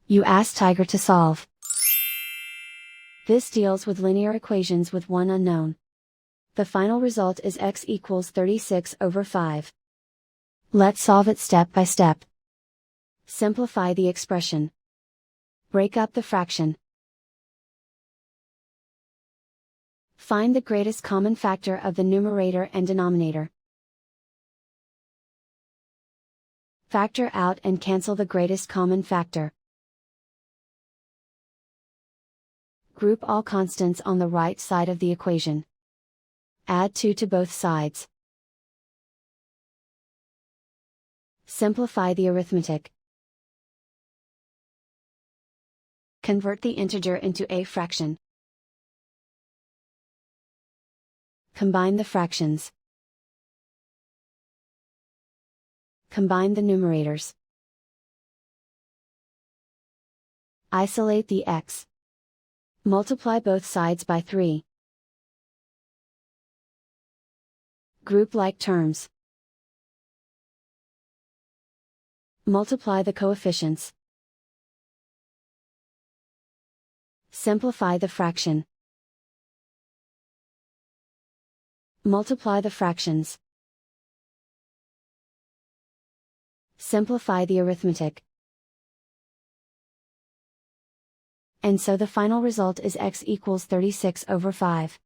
You ask Tiger to solve. This deals with linear equations with one unknown. The final result is x equals 36/5. Let's solve it step by step. Simplify the expression. Break up the fraction. Find the greatest common factor of the numerator and denominator. Factor out and cancel the greatest common factor. Group all constants on the right side of the equation. Add 2 to both sides. Simplify the arithmetic. Convert the integer into a fraction. Combine the fractions. Combine the numerators. Isolate the x. Multiply both sides by 3. Group like terms. Multiply the coefficients. Simplify the fraction. Multiply the fractions. Simplify the arithmetic. And so the final result is x equals 36/5.